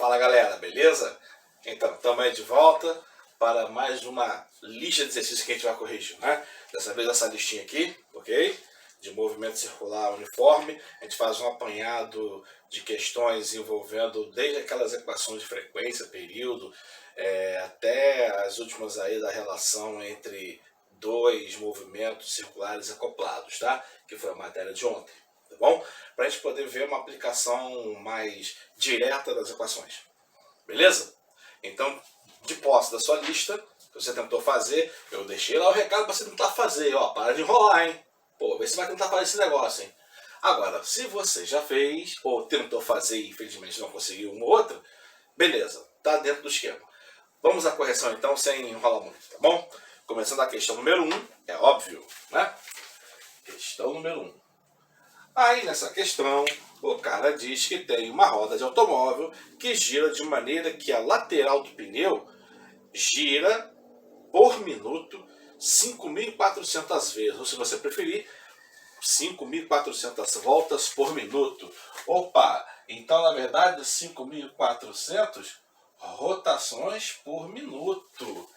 Fala galera, beleza? Então, estamos aí de volta para mais uma lista de exercícios que a gente vai corrigir, né? Dessa vez essa listinha aqui, ok? De movimento circular uniforme. A gente faz um apanhado de questões envolvendo desde aquelas equações de frequência, período, até as últimas aí da relação entre dois movimentos circulares acoplados, tá? Que foi a matéria de ontem, tá bom? Para a gente poder ver uma aplicação mais direta das equações, beleza? Então, de posse da sua lista, que você tentou fazer, eu deixei lá o recado para você tentar fazer, ó, para de enrolar, hein? Pô, vê se vai tentar fazer esse negócio, hein? Agora, se você já fez, ou tentou fazer e infelizmente não conseguiu uma ou outra, beleza, tá dentro do esquema. Vamos à correção então, sem enrolar muito, tá bom? Começando a questão número 1, é óbvio, né? Questão número 1. Aí nessa questão, o cara diz que tem uma roda de automóvel que gira de maneira que a lateral do pneu gira por minuto 5.400 vezes, ou se você preferir, 5.400 voltas por minuto. Opa, então na verdade 5.400 rotações por minuto.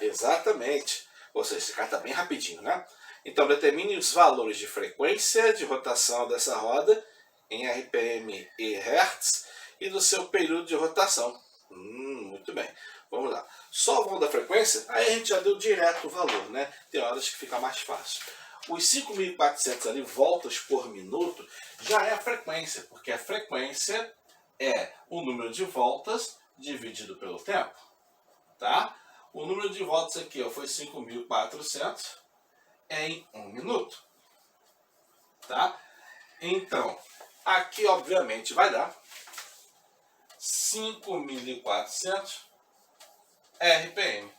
Exatamente. Ou seja, esse cara está bem rapidinho, né? Então determine os valores de frequência de rotação dessa roda em RPM e Hertz e do seu período de rotação. Muito bem. Vamos lá. Só o valor da frequência, aí a gente já deu direto o valor, né? Tem horas que fica mais fácil. Os 5.400 ali, voltas por minuto, já é a frequência, porque a frequência é o número de voltas dividido pelo tempo, tá? O número de voltas aqui ó, foi 5.400 em 1 minuto, tá? Então, aqui obviamente vai dar 5.400 RPM,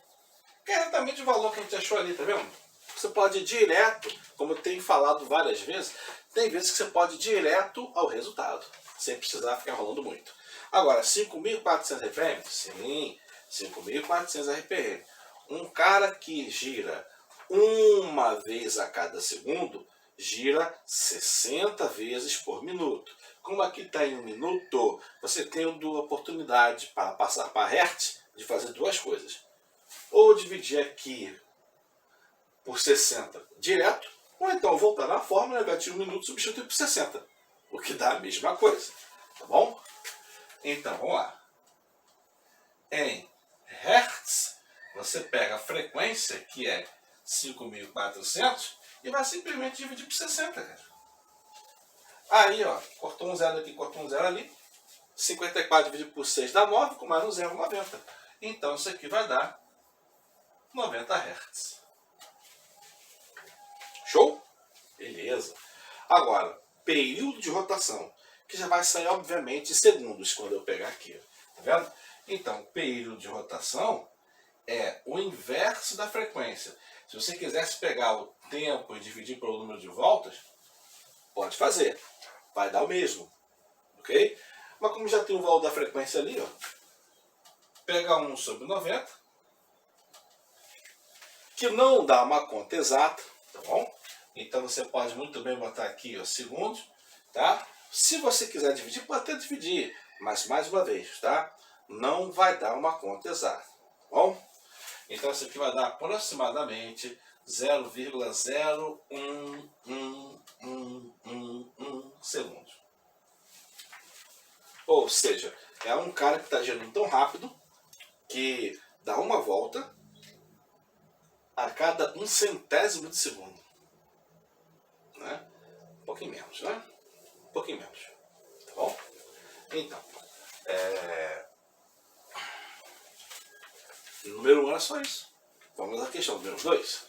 que é exatamente o valor que a gente achou ali, tá vendo? Você pode ir direto, como eu tenho falado várias vezes, tem vezes que você pode ir direto ao resultado, sem precisar ficar enrolando muito. Agora, 5.400 RPM? Sim, 5.400 RPM. Um cara que gira uma vez a cada segundo, gira 60 vezes por minuto. Como aqui está em 1 minuto, você tem a oportunidade para passar para Hertz de fazer duas coisas. Ou dividir aqui por 60 direto, ou então voltar na fórmula, de 1 minuto e substituir por 60, o que dá a mesma coisa, tá bom? Então, vamos lá. Em Hertz, você pega a frequência, que é 5.400, e vai simplesmente dividir por 60, cara. Aí, ó, cortou um zero aqui, cortou um zero ali. 54 dividido por 6 dá 9, com mais um zero, 90. Então, isso aqui vai dar 90 Hz. Show? Beleza. Agora, período de rotação, que já vai sair, obviamente, em segundos, quando eu pegar aqui. Tá vendo? Então, período de rotação é o inverso da frequência. Se você quisesse pegar o tempo e dividir pelo número de voltas, pode fazer. Vai dar o mesmo. Ok? Mas como já tem o valor da frequência ali, ó, pega 1 sobre 90, que não dá uma conta exata, tá bom? Então você pode muito bem botar aqui, ó, segundos, tá? Se você quiser dividir, pode até dividir, mas mais uma vez, tá? Não vai dar uma conta exata, tá bom? Então isso aqui vai dar aproximadamente 0,01111 segundos. Ou seja, é um cara que está girando tão rápido que dá uma volta a cada 1/100º de segundo. Né? Um pouquinho menos, né? Um pouquinho menos. Tá bom? Então, número 1 era só isso. Vamos à questão número 2.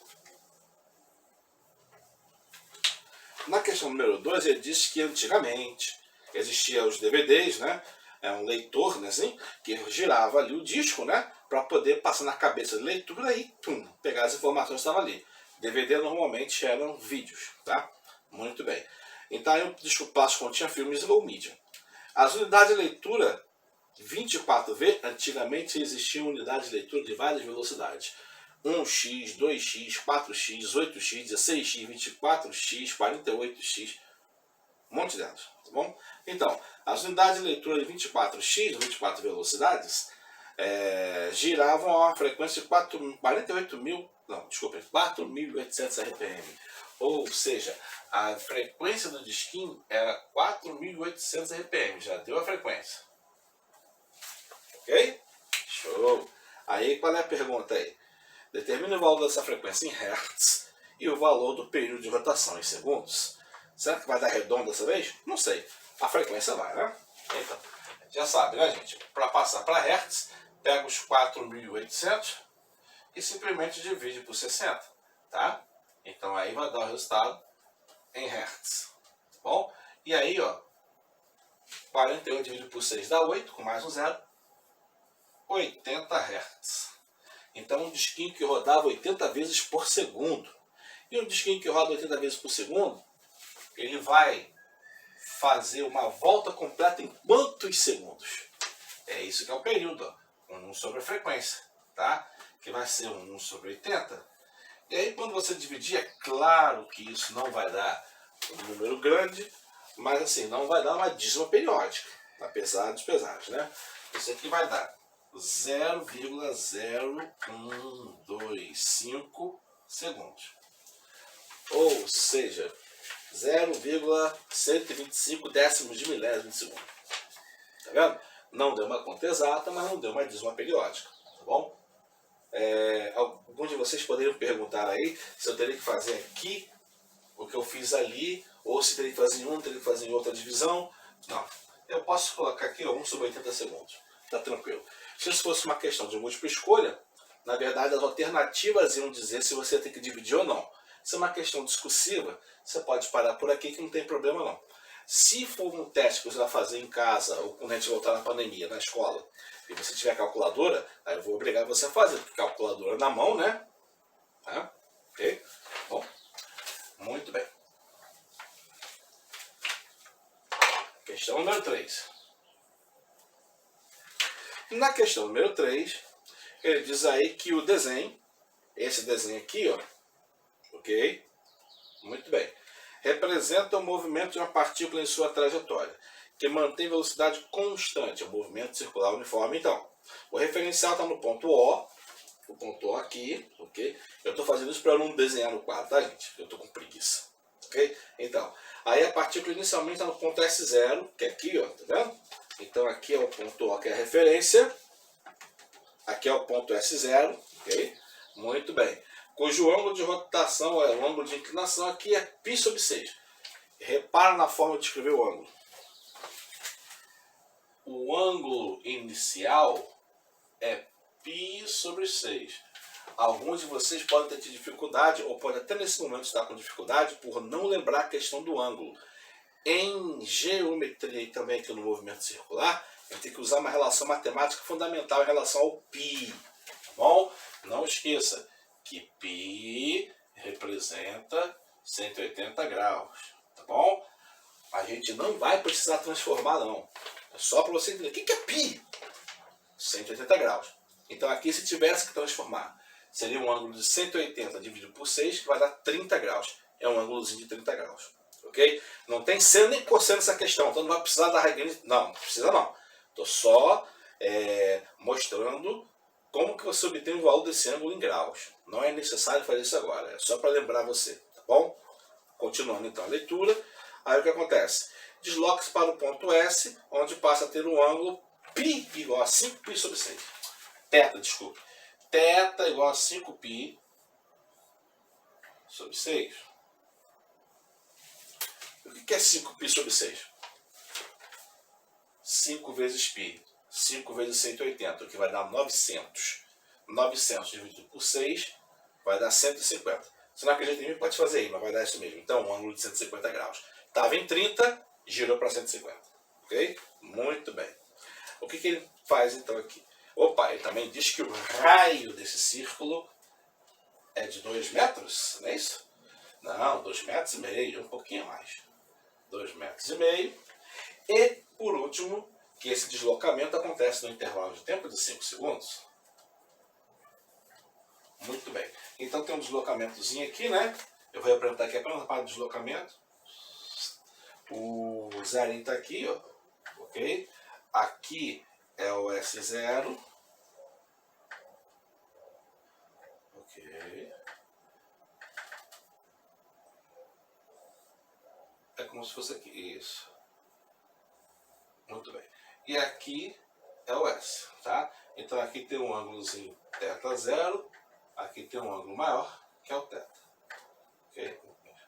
Na questão número 2, ele diz que antigamente existiam os DVDs, né? É um leitor, né, assim, que girava ali o disco, né? Para poder passar na cabeça de leitura e pegar as informações que estavam ali. DVD normalmente eram vídeos, tá? Muito bem. Então aí o disco plástico continha filmes ou mídia. As unidades de leitura 24V, antigamente existiam unidades de leitura de várias velocidades. 1x, 2x, 4x, 8x, 16x, 24x, 48x, um monte delas, tá bom? Então, As unidades de leitura de 24x, ou 24 velocidades, giravam a uma frequência de 4.800 RPM. Ou seja, a frequência do disquinho era 4.800 RPM, já deu a frequência. Ok? Show! Aí qual é a pergunta aí? Determine o valor dessa frequência em Hertz e o valor do período de rotação em segundos. Será que vai dar redondo dessa vez? Não sei. A frequência vai, né? Então, já sabe, né, gente? Para passar para Hertz, pega os 4.800 e simplesmente divide por 60, tá? Então aí vai dar o resultado em Hertz, tá bom? E aí, ó, 48 dividido por 6 dá 8, com mais um zero, 80 Hz. Então um disquinho que rodava 80 vezes por segundo. E um disquinho que roda 80 vezes por segundo, ele vai fazer uma volta completa em quantos segundos? É isso que é o período, ó. 1 sobre a frequência, tá? Que vai ser 1 sobre 80. E aí quando você dividir, é claro que isso não vai dar um número grande, mas assim, não vai dar uma dízima periódica, apesar dos pesares, né? Isso aqui vai dar 0,0125 segundos. Ou seja, 0,125 décimos de milésimo de segundo. Tá vendo? Não deu uma conta exata, mas não deu uma dízima periódica, tá bom? Alguns de vocês poderiam perguntar aí se eu teria que fazer aqui o que eu fiz ali, ou se teria que fazer em um, teria que fazer em outra divisão. Não, eu posso colocar aqui 1 sobre 80 segundos, tá tranquilo. Se isso fosse uma questão de múltipla escolha, na verdade as alternativas iam dizer se você tem que dividir ou não. Se é uma questão discursiva, você pode parar por aqui que não tem problema não. Se for um teste que você vai fazer em casa, ou quando a gente voltar na pandemia, na escola, e você tiver calculadora, aí eu vou obrigar você a fazer, porque calculadora na mão, né? Tá? Ok? Bom, muito bem. Questão número 3. Na questão número 3, ele diz aí que o desenho, esse desenho aqui, ó, ok? Muito bem. Representa o movimento de uma partícula em sua trajetória, que mantém velocidade constante, o movimento circular uniforme. Então, o referencial está no ponto O aqui, ok? Eu estou fazendo isso para não desenhar no quadro, tá, gente? Eu estou com preguiça, ok? Então, aí a partícula inicialmente está no ponto S0, que é aqui, ó, tá vendo? Então aqui é o ponto O, que é a referência. Aqui é o ponto S0, ok? Muito bem. Cujo ângulo de rotação, o ângulo de inclinação aqui é π sobre 6. Repara na forma de escrever o ângulo. O ângulo inicial é π sobre 6. Alguns de vocês podem ter dificuldade, ou podem até nesse momento estar com dificuldade, por não lembrar a questão do ângulo. Em geometria e também aqui no movimento circular, a gente tem que usar uma relação matemática fundamental em relação ao π. Tá bom? Não esqueça que π representa 180 graus. Tá bom? A gente não vai precisar transformar, não. É só para você entender. O que é π? 180 graus. Então aqui, se tivesse que transformar, seria um ângulo de 180 dividido por 6, que vai dar 30 graus. É um ângulozinho de 30 graus. Ok? Não tem seno nem cosseno essa questão, então não vai precisar da regra. Não, não precisa não. Estou só mostrando como que você obtém o valor desse ângulo em graus. Não é necessário fazer isso agora, é só para lembrar você, tá bom? Continuando então a leitura, aí o que acontece? Desloca-se para o ponto S, onde passa a ter um ângulo π igual a 5π sobre 6. Θ, desculpe. Θ igual a 5π sobre 6. O que é 5π sobre 6? 5 vezes π. 5 vezes 180, o que vai dar 900. 900 dividido por 6 vai dar 150. Se não acredita em mim, pode fazer aí, mas vai dar isso mesmo. Então, um ângulo de 150 graus. Estava em 30, girou para 150. Ok? Muito bem. O que ele faz então aqui? Opa, ele também diz que o raio desse círculo é de 2 metros, não é isso? Não, 2,5 metros, um pouquinho mais. 2,5 metros. E, por último, que esse deslocamento acontece no intervalo de tempo de 5 segundos. Muito bem. Então tem um deslocamentozinho aqui, né? Eu vou apresentar aqui apenas a parte do deslocamento. O zerinho está aqui, ó. ok? Aqui é o S0, ok? É como se fosse aqui, isso. Muito bem. E aqui é o S, tá? Então aqui tem um ângulozinho θ0, aqui tem um ângulo maior, que é o θ. Ok?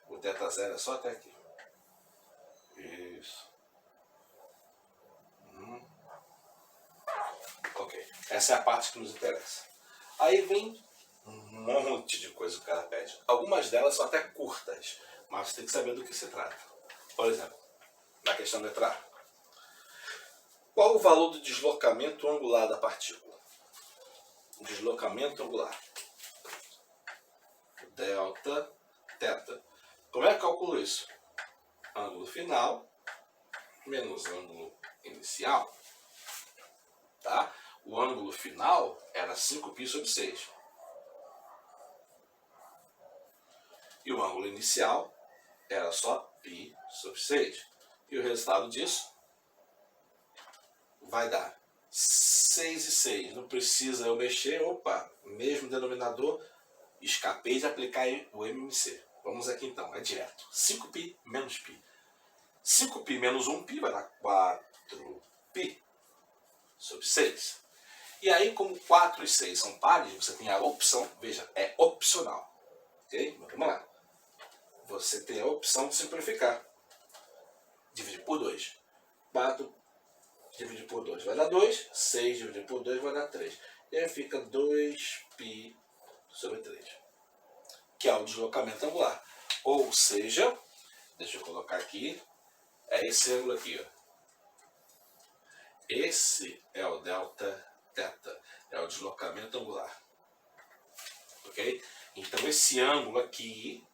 O θ0 é só até aqui. Isso. Ok. Essa é a parte que nos interessa. Aí vem um monte de coisa que o cara pede. Algumas delas são até curtas, mas você tem que saber do que se trata. Por exemplo, na questão letra A. Qual o valor do deslocamento angular da partícula? Deslocamento angular. Delta, θ. Como é que eu calculo isso? Ângulo final menos ângulo inicial. Tá? O ângulo final era 5π sobre 6. E o ângulo inicial era só π sobre 6. E o resultado disso vai dar 6 e 6. Não precisa eu mexer. Opa, mesmo denominador, escapei de aplicar o MMC. Vamos aqui então, é direto. 5π menos π. 5π menos 1π vai dar 4π sobre 6. E aí, como 4 e 6 são pares, você tem a opção, veja, é opcional. Ok? Vamos lá. Você tem a opção de simplificar. Dividir por 2. 4 dividir por 2 vai dar 2. 6 dividir por 2 vai dar 3. E aí fica 2π sobre 3. Que é o deslocamento angular. Ou seja, deixa eu colocar aqui, é esse ângulo aqui, ó. Esse é o delta θ, é o deslocamento angular. Ok? Então esse ângulo aqui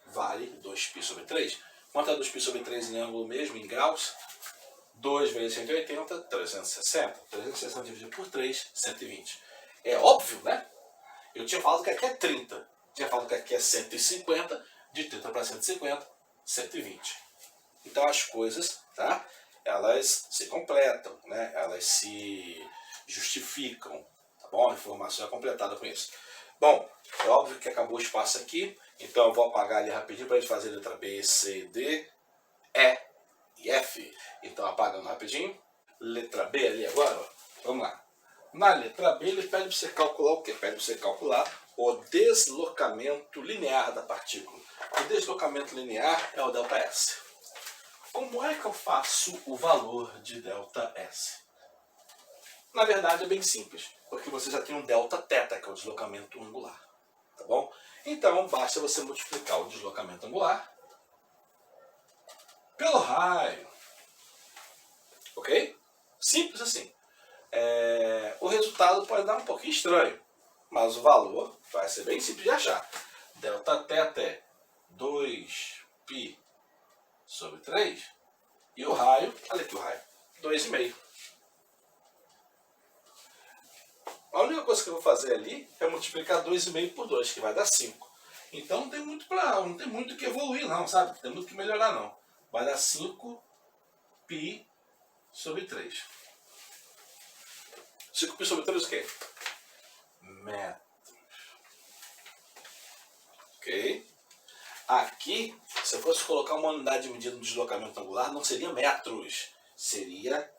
vale 2π sobre 3. Quanto é 2π sobre 3 em ângulo mesmo, em graus? 2 vezes 180, 360. 360 dividido por 3, 120. É óbvio, né? Eu tinha falado que aqui é 30. Tinha falado que aqui é 150. De 30 para 150, 120. Então as coisas, tá? Elas se completam, né? Elas se justificam, tá bom? A informação é completada com isso. Bom, é óbvio que acabou o espaço aqui, então eu vou apagar ali rapidinho para a gente fazer a letra B, C, D, E e F. Então apagando rapidinho. Letra B ali agora, ó. Vamos lá. Na letra B ele pede para você calcular o quê? Pede para você calcular o deslocamento linear da partícula. O deslocamento linear é o ΔS. Como é que eu faço o valor de ΔS? Na verdade é bem simples, porque você já tem um Δθ, que é o deslocamento angular. Tá bom? Então basta você multiplicar o deslocamento angular pelo raio. Ok? Simples assim. O resultado pode dar um pouquinho estranho, mas o valor vai ser bem simples de achar. Δθ é 2π sobre 3. E o raio, olha aqui o raio, 2,5. A única coisa que eu vou fazer ali é multiplicar 2,5 por 2, que vai dar 5. Então não tem muito que evoluir não, sabe? Não tem muito que melhorar não. Vai dar 5π sobre 3. 5π sobre 3 o quê? Metros. Ok? Aqui, se eu fosse colocar uma unidade de medida no deslocamento angular, não seria metros, seria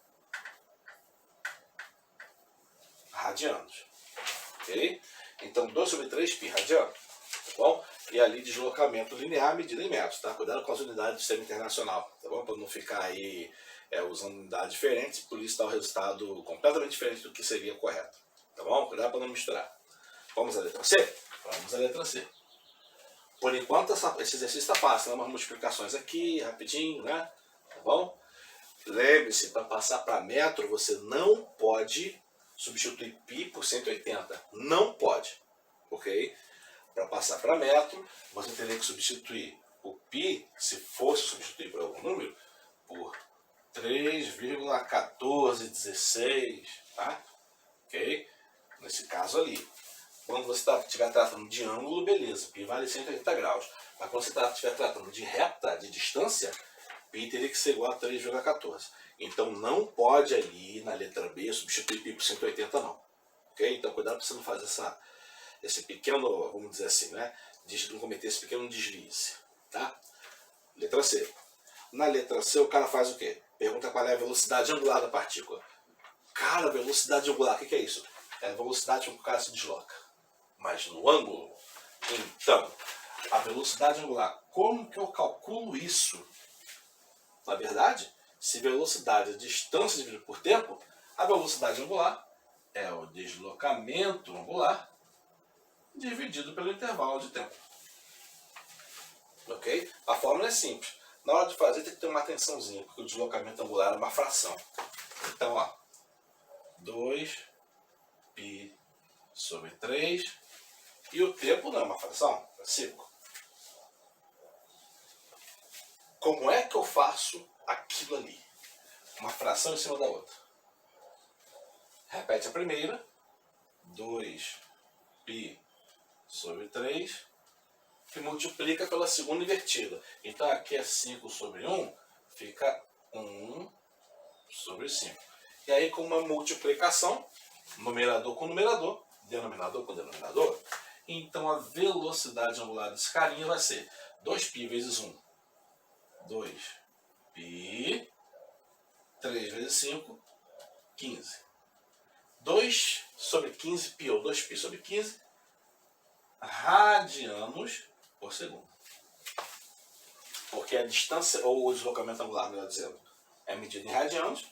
radianos. Ok? Então 2 sobre 3π radiano. Tá bom? E ali deslocamento linear medido em metros. Tá? Cuidado com as unidades do sistema internacional. Tá bom? Para não ficar aí usando unidades diferentes, por isso dá o resultado completamente diferente do que seria correto. Tá bom? Cuidado para não misturar. Vamos à letra C? Vamos à letra C. Por enquanto esse exercício está fácil, né? Umas multiplicações aqui, rapidinho, né? Tá bom? Lembre-se, para passar para metro, você não pode substituir π por 180. Não pode. Ok? Para passar para metro, você teria que substituir o π, se fosse substituir por algum número, por 3,1416, tá? Ok? Nesse caso ali. Quando você estiver tratando de ângulo, beleza, π vale 180 graus. Mas quando você estiver tratando de reta, de distância, π teria que ser igual a 3,14. Então não pode ali na letra B substituir π por 180 não. Ok? Então cuidado para você não fazer esse pequeno, vamos dizer assim, né? De não cometer esse pequeno deslize. Tá? Letra C. Na letra C o cara faz o quê? Pergunta qual é a velocidade angular da partícula. Cara, velocidade angular, o que é isso? É a velocidade com que o cara se desloca. Mas no ângulo. Então, a velocidade angular, como que eu calculo isso? Na verdade, se velocidade é distância dividida por tempo, a velocidade angular é o deslocamento angular dividido pelo intervalo de tempo. Ok? A fórmula é simples. Na hora de fazer tem que ter uma atençãozinha, porque o deslocamento angular é uma fração. Então, ó, 2π sobre 3, e o tempo não é uma fração, é 5. Como é que eu faço aquilo ali? Uma fração em cima da outra. Repete a primeira. 2π sobre 3, que multiplica pela segunda invertida. Então aqui é 5 sobre 1, fica 1 sobre 5. E aí com uma multiplicação, numerador com numerador, denominador com denominador, então a velocidade angular desse carinha vai ser 2π vezes 1. 2π, 3 vezes 5, 15. 2 sobre 15π, ou 2π sobre 15, radianos por segundo. Porque a distância, ou o deslocamento angular, melhor dizendo, é medido em radianos,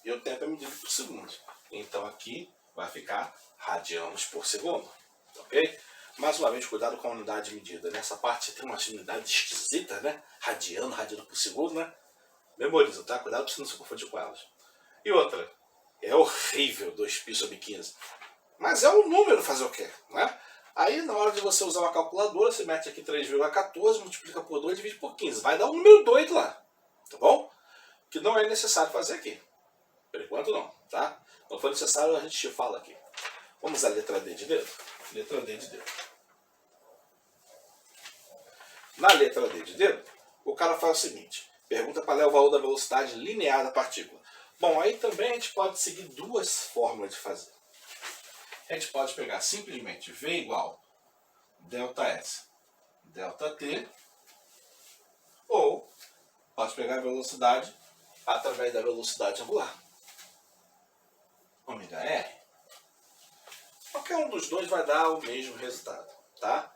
e o tempo é medido por segundo. Então aqui vai ficar radianos por segundo. Ok? Mais uma vez, cuidado com a unidade de medida. Nessa parte tem uma unidade esquisita, né? Radiano por segundo, né? Memoriza, tá? Cuidado para você não se confundir com elas. E outra, é horrível 2π sobre 15. Mas é um número, fazer o quê? Né? Aí, na hora de você usar uma calculadora, você mete aqui 3,14, multiplica por 2 e divide por 15. Vai dar um número doido lá. Tá bom? Que não é necessário fazer aqui. Por enquanto não, tá? Não for necessário, a gente fala aqui. Vamos à letra D de dedo? Letra D de dedo. Na letra D de dedo, o cara faz o seguinte. Pergunta qual é o valor da velocidade linear da partícula. Bom, aí também a gente pode seguir duas fórmulas de fazer. A gente pode pegar simplesmente V igual ΔS, ΔT, ou pode pegar a velocidade através da velocidade angular, ômega-r. Qualquer um dos dois vai dar o mesmo resultado, tá?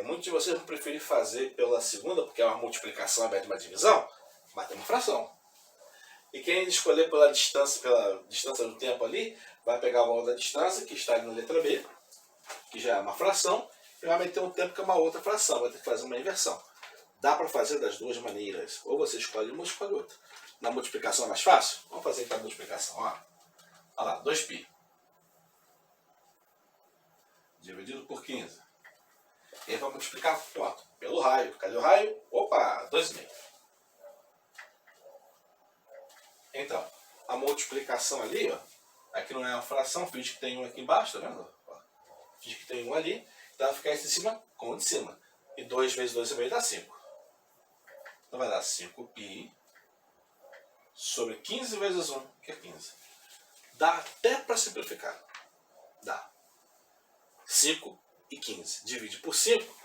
Muitos de vocês vão preferir fazer pela segunda, porque é uma multiplicação ao invés de uma divisão, mas tem uma fração. E quem escolher pela distância do tempo ali, vai pegar o valor da distância, que está ali na letra B, que já é uma fração, e vai meter um tempo que é uma outra fração, vai ter que fazer uma inversão. Dá para fazer das duas maneiras, ou você escolhe uma ou escolhe outra. Na multiplicação é mais fácil? Vamos fazer então a multiplicação. Ó. Olha lá, 2π dividido por 15. E aí vai multiplicar quanto? Pelo raio. Cadê o raio? Opa, 2,5. Então, a multiplicação ali, ó, aqui não é uma fração, finge que tem um aqui embaixo, tá vendo? Ó, finge que tem um ali, então vai ficar esse de cima com o de cima. E 2 vezes 2,5 dá 5. Então vai dar 5π sobre 15 vezes 1, que é 15. Dá até para simplificar. Dá. 5 e 15. Divide por 5.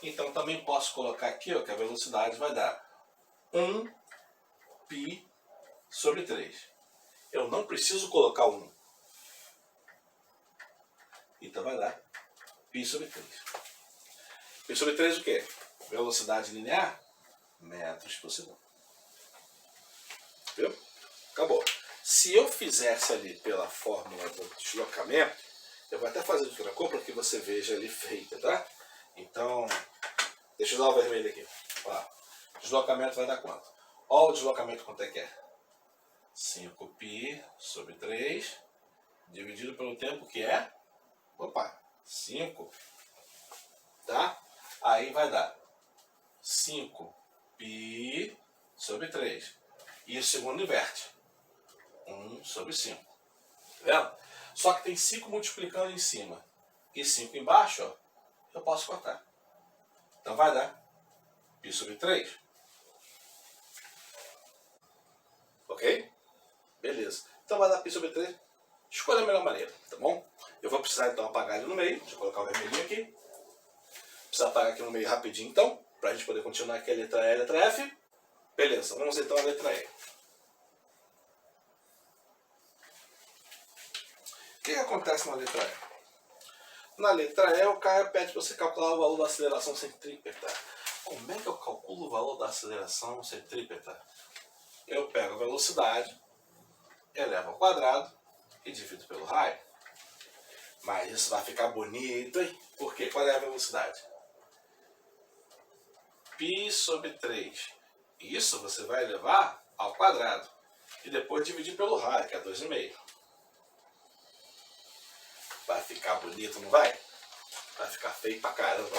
Então também posso colocar aqui, ó, que a velocidade vai dar 1π sobre 3. Eu não preciso colocar 1. Então vai dar π sobre 3. π sobre 3 o quê? Velocidade linear? Metros por segundo. Viu? Acabou. Se eu fizesse ali pela fórmula do deslocamento, eu vou até fazer de outra cor para que você veja ali feita, tá? Então, deixa eu usar o vermelho aqui. Ó, deslocamento vai dar quanto? Ó o deslocamento quanto é que é? 5π sobre 3 dividido pelo tempo que é, opa, 5, tá? Aí vai dar 5π sobre 3. E o segundo inverte. 1 sobre 5. Tá vendo? Só que tem 5 multiplicando em cima e 5 embaixo, ó, eu posso cortar. Então vai dar π sobre 3. Ok? Beleza. Então vai dar π sobre 3. Escolha a melhor maneira, tá bom? Eu vou precisar então apagar ele no meio. Deixa eu colocar o vermelhinho aqui. Precisa apagar aqui no meio rapidinho então, para a gente poder continuar aqui a letra E e a letra F. Beleza, vamos então a letra E. O que acontece na letra E? Na letra E, o cara pede para você calcular o valor da aceleração centrípeta. Como é que eu calculo o valor da aceleração centrípeta? Eu pego a velocidade, elevo ao quadrado e divido pelo raio. Mas isso vai ficar bonito, hein? Por quê? Qual é a velocidade? π sobre 3. Isso você vai elevar ao quadrado. E depois dividir pelo raio, que é 2,5. Vai ficar bonito, não vai? Vai ficar feio pra caramba.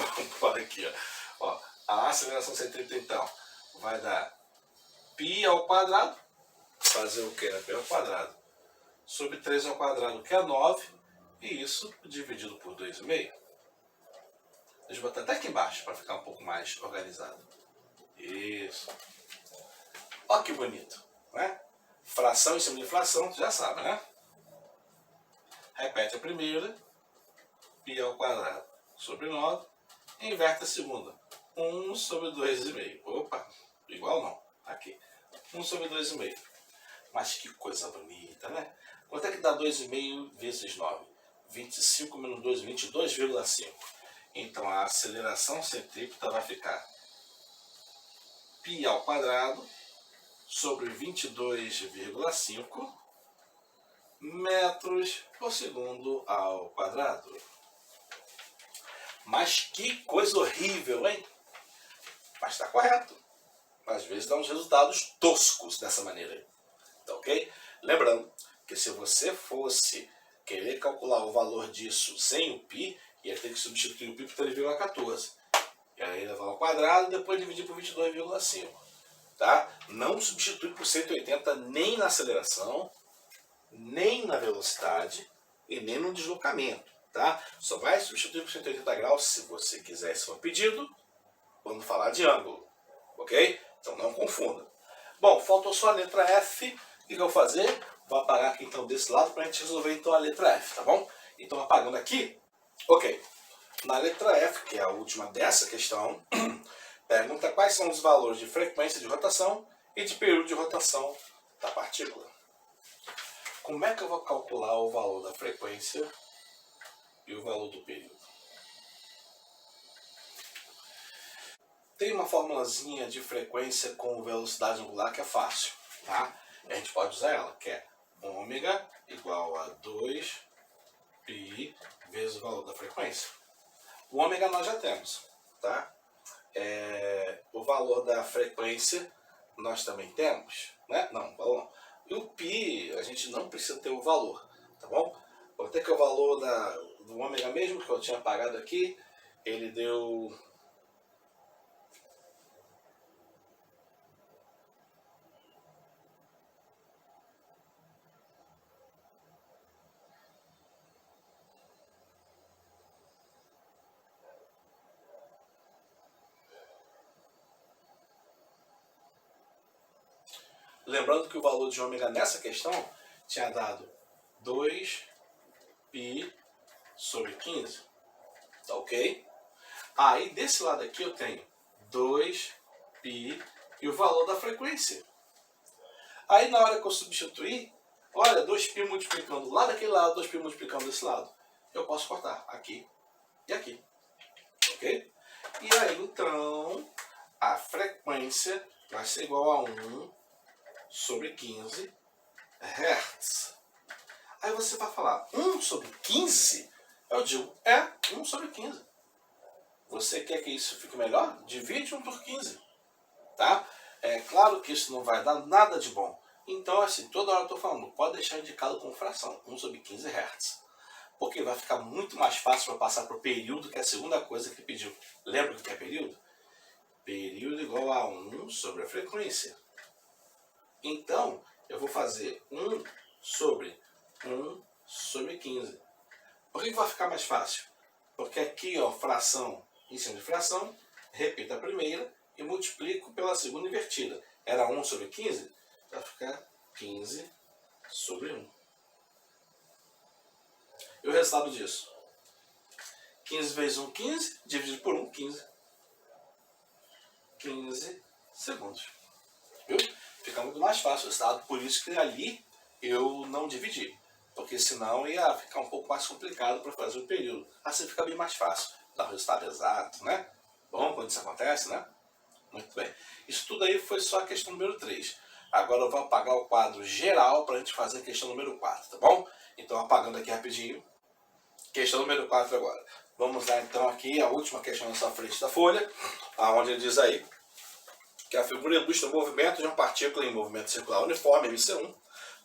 Olha aqui, ó. A aceleração centrípeta, então, vai dar π ao quadrado. Fazer o quê? P ao quadrado. Sobre 3 ao quadrado, que é 9. E isso dividido por 2,5. Deixa eu botar até aqui embaixo, para ficar um pouco mais organizado. Isso. Olha que bonito, né? Fração em cima de fração, tu já sabe, né? Repete a primeira, π ao quadrado sobre 9, e inverte a segunda, 1 sobre 2,5. Opa, igual não, aqui, 1 sobre 2,5. Mas que coisa bonita, né? Quanto é que dá 2,5 vezes 9? 25 menos 2, 22,5. Então a aceleração centrípeta vai ficar π ao quadrado sobre 22,5 metros por segundo ao quadrado. Mas que coisa horrível, hein? Mas está correto. Às vezes dá uns resultados toscos dessa maneira. Tá ok? Lembrando que se você fosse querer calcular o valor disso sem o π, ia ter que substituir o π por 3,14. E aí levar ao quadrado e depois dividir por 22,5. Tá? Não substitui por 180 nem na aceleração, nem na velocidade e nem no deslocamento. Tá? Só vai substituir por 180 graus se você quiser, esse for pedido, quando falar de ângulo. Ok? Então não confunda. Bom, faltou só a letra F. O que eu vou fazer? Vou apagar aqui então desse lado para a gente resolver então a letra F, tá bom? Então apagando aqui, ok. Na letra F, que é a última dessa questão, pergunta quais são os valores de frequência de rotação e de período de rotação da partícula. Como é que eu vou calcular o valor da frequência e o valor do período? Tem uma formulazinha de frequência com velocidade angular que é fácil, tá? A gente pode usar ela, que é ômega igual a 2π vezes o valor da frequência. O ômega nós já temos, tá? O valor da frequência nós também temos, né? Não, valor não. E o π, a gente não precisa ter o valor, tá bom? Vou ter que o valor do ômega mesmo, que eu tinha apagado aqui, ele deu... Lembrando que o valor de ômega nessa questão tinha dado 2π sobre 15, tá ok? Aí desse lado aqui eu tenho 2π e o valor da frequência. Aí na hora que eu substituir, olha, 2π multiplicando lá daquele lado, 2π multiplicando desse lado, eu posso cortar aqui e aqui, ok? E aí então a frequência vai ser igual a 1 sobre 15 Hz. Aí você vai falar, 1 sobre 15? Eu digo, 1 sobre 15. Você quer que isso fique melhor? Divide 1 por 15. Tá? É claro que isso não vai dar nada de bom. Então, assim, toda hora eu estou falando, pode deixar indicado com fração, 1 sobre 15 Hz. Porque vai ficar muito mais fácil para passar para o período, que é a segunda coisa que ele pediu. Lembra o que é período? Período igual a 1 sobre a frequência. Então, eu vou fazer 1 sobre 15. Por que vai ficar mais fácil? Porque aqui, ó, fração em cima de fração, repito a primeira e multiplico pela segunda invertida. Era 1 sobre 15, vai ficar 15 sobre 1. E o resultado disso? 15 vezes 1, 15, dividido por 1, 15. 15 segundos. Viu? Fica muito mais fácil o resultado, por isso que ali eu não dividi. Porque senão ia ficar um pouco mais complicado para fazer o período. Assim fica bem mais fácil. Dá o resultado exato, né? Bom quando isso acontece, né? Muito bem. Isso tudo aí foi só a questão número 3. Agora eu vou apagar o quadro geral para a gente fazer a questão número 4, tá bom? Então apagando aqui rapidinho. Questão número 4 agora. Vamos lá então aqui a última questão nessa frente da folha, aonde ele diz aí que a figura ilustra o movimento de uma partícula em movimento circular uniforme, MC1,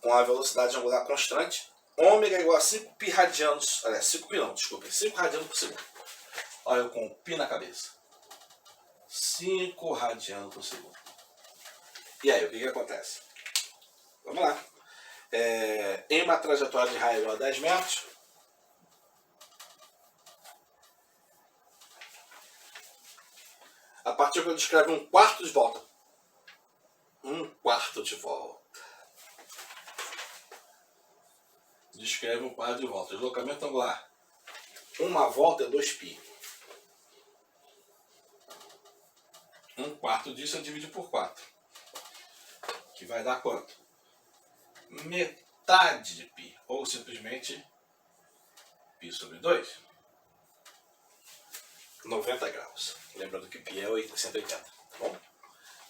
com a velocidade angular constante, ômega igual a 5 pi radianos, aliás, 5 pi não, desculpe, 5 radianos por segundo. Olha eu com o pi na cabeça. 5 radianos por segundo. E aí, o que acontece? Vamos lá. Em uma trajetória de raio igual a 10 metros, a partícula descreve um quarto de volta. Um quarto de volta. Descreve um quarto de volta. Deslocamento angular. Uma volta é 2π. Um quarto disso eu divido por 4. Que vai dar quanto? Metade de π. Ou simplesmente π sobre 2. 90 graus. Lembrando que π é 180, tá bom?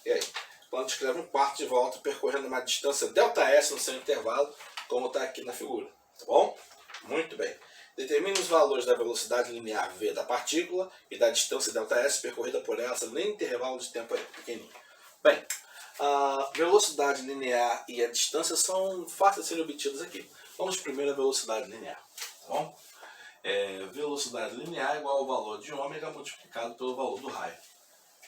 E aí? Quando descreve um quarto de volta percorrendo uma distância ΔS no seu intervalo, como está aqui na figura, tá bom? Muito bem. Determine os valores da velocidade linear v da partícula e da distância ΔS percorrida por essa no intervalo de tempo pequenininho. Bem, a velocidade linear e a distância são fáceis de serem obtidas aqui. Vamos primeiro à velocidade linear, tá bom? Velocidade linear é igual ao valor de ômega multiplicado pelo valor do raio.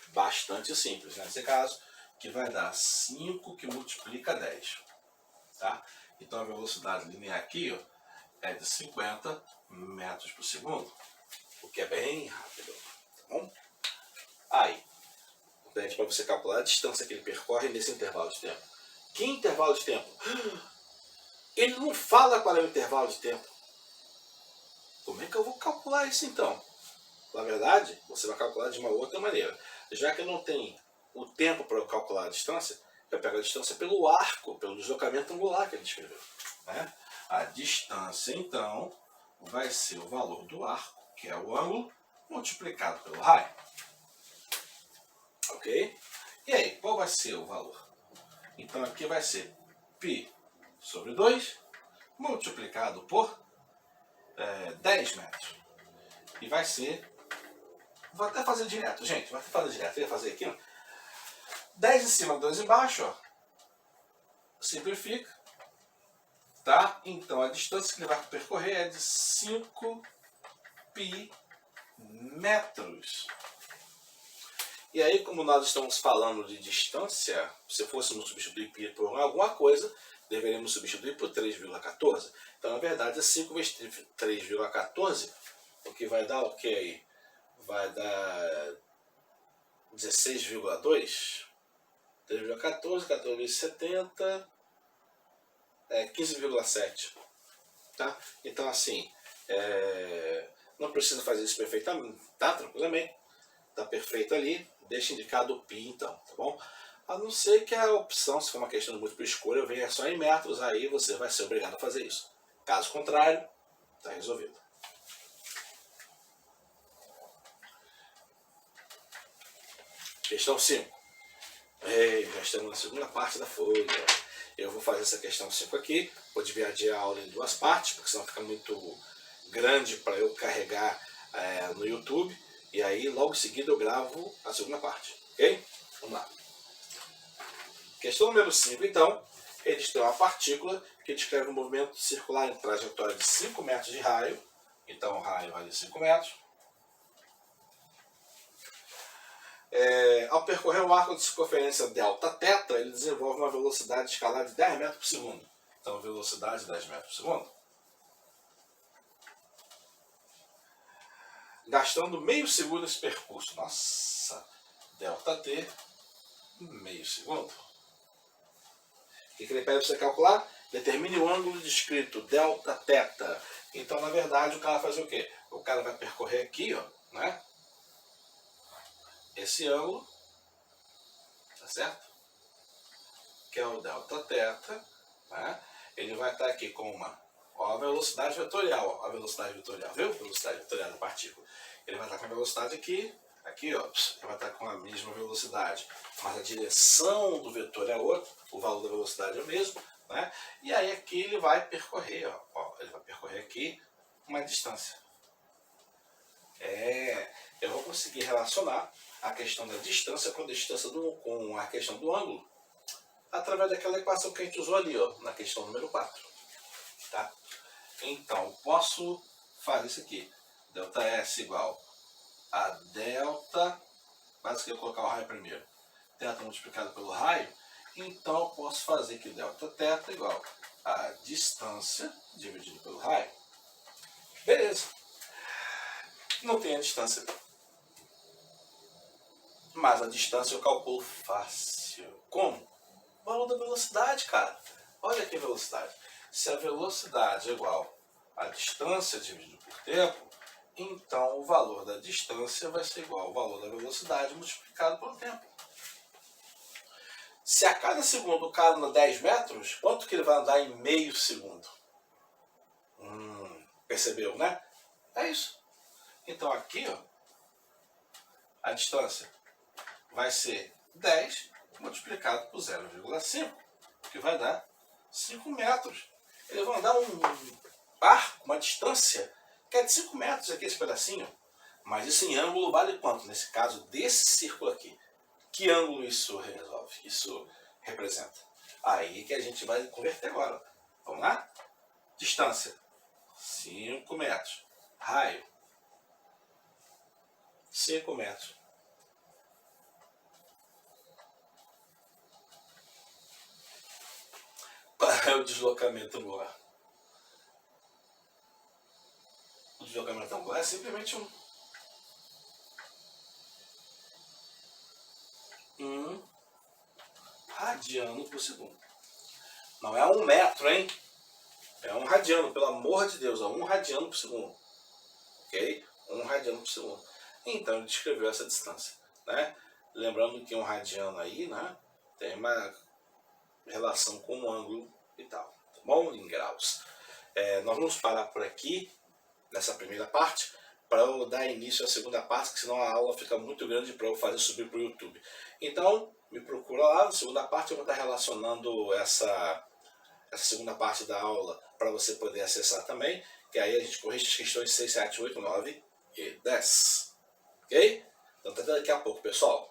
Bastante simples, né? Nesse caso, que vai dar 5 que multiplica 10. Tá? Então a velocidade linear aqui, ó, é de 50 metros por segundo, o que é bem rápido. Tá bom? Aí, pede para você calcular a distância que ele percorre nesse intervalo de tempo. Que intervalo de tempo? Ele não fala qual é o intervalo de tempo. Como é que eu vou calcular isso então? Na verdade, você vai calcular de uma outra maneira. Já que não tem o tempo para eu calcular a distância, eu pego a distância pelo arco, pelo deslocamento angular que ele descreveu. Né? A distância, então, vai ser o valor do arco, que é o ângulo, multiplicado pelo raio. Ok? E aí, qual vai ser o valor? Então aqui vai ser π sobre 2 multiplicado por 10 metros. E vai ser... Vou até fazer direto, gente. Vou até fazer direto. Eu ia fazer aqui, ó. 10 em cima, 2 embaixo, ó. Simplifica. Tá? Então a distância que ele vai percorrer é de 5 π metros. E aí, como nós estamos falando de distância, se fôssemos substituir π por alguma coisa, deveríamos substituir por 3,14. Então, na verdade, é 5 vezes 3,14, o que vai dar o que aí? Vai dar 16,2. 3,14, 14 vezes 70, 15,7. Tá? Então, assim, não precisa fazer isso perfeitamente, tá? Tranquilamente. Tá perfeito ali. Deixa indicado o π, então, tá bom? A não ser que a opção, se for uma questão de múltipla escolha, venha só em metros, aí você vai ser obrigado a fazer isso. Caso contrário, tá resolvido. Questão 5. Já estamos na segunda parte da folha. Eu vou fazer essa questão 5 aqui. Vou dividir a aula em duas partes, porque senão fica muito grande para eu carregar no YouTube. E aí, logo em seguida, eu gravo a segunda parte. Ok? Vamos lá. Questão número 5, então. Eles têm uma partícula que descreve um movimento circular em trajetória de 5 metros de raio. Então, o raio vale 5 metros. Ao percorrer o arco de circunferência Δθ, ele desenvolve uma velocidade escalar de 10 metros por segundo. Então, velocidade de 10 metros por segundo. Gastando meio segundo esse percurso. Nossa, ΔT, meio segundo. O que ele pede para você calcular? Determine o ângulo descrito, delta θ. Então, na verdade, o cara faz o quê? O cara vai percorrer aqui, ó, né? Esse ângulo, tá certo? Que é o delta θ, né? Ele vai estar aqui com a velocidade vetorial, ó, a velocidade vetorial, viu? Velocidade vetorial da partícula. Ele vai estar com a velocidade aqui, ó, ele vai estar com a mesma velocidade, mas a direção do vetor é outra, o valor da velocidade é o mesmo, né? E aí aqui ele vai percorrer, ó, ele vai percorrer aqui uma distância. Eu vou conseguir relacionar a questão da distância com a questão do ângulo, através daquela equação que a gente usou ali, ó, na questão número 4. Tá? Então, posso fazer isso aqui. Delta S igual a delta, quase que eu colocar o raio primeiro, θ multiplicado pelo raio, então eu posso fazer que delta θ igual a distância dividido pelo raio. Beleza. Não tem a distância. Mas a distância eu calculo fácil. Como? O valor da velocidade, cara. Olha aqui a velocidade. Se a velocidade é igual a distância dividido por tempo, então o valor da distância vai ser igual ao valor da velocidade multiplicado pelo tempo. Se a cada segundo o cara anda 10 metros, quanto que ele vai andar em meio segundo? Percebeu, né? É isso. Então aqui, ó, a distância vai ser 10 multiplicado por 0,5, que vai dar 5 metros. Ele vai andar um arco, uma distância, que é de 5 metros aqui, esse pedacinho. Mas isso em ângulo vale quanto? Nesse caso desse círculo aqui. Que ângulo isso resolve? Isso representa? Aí que a gente vai converter agora. Vamos lá? Distância, 5 metros. Raio, 5 metros. Para o deslocamento angular. O deslocamento angular é simplesmente um radiano por segundo. Não é 1 metro, hein? É 1 radiano, pelo amor de Deus, é 1 radiano por segundo. Ok? 1 radiano por segundo. Então ele descreveu essa distância, né? Lembrando que 1 radiano aí, né, tem uma relação com o ângulo e tal, tá bom? Em graus. Nós vamos parar por aqui, nessa primeira parte, para eu dar início à segunda parte, que senão a aula fica muito grande para eu fazer subir para o YouTube. Então, me procura lá, na segunda parte eu vou estar relacionando essa segunda parte da aula para você poder acessar também, que aí a gente corrige as questões 6, 7, 8, 9 e 10. Ok? Então até daqui a pouco, pessoal.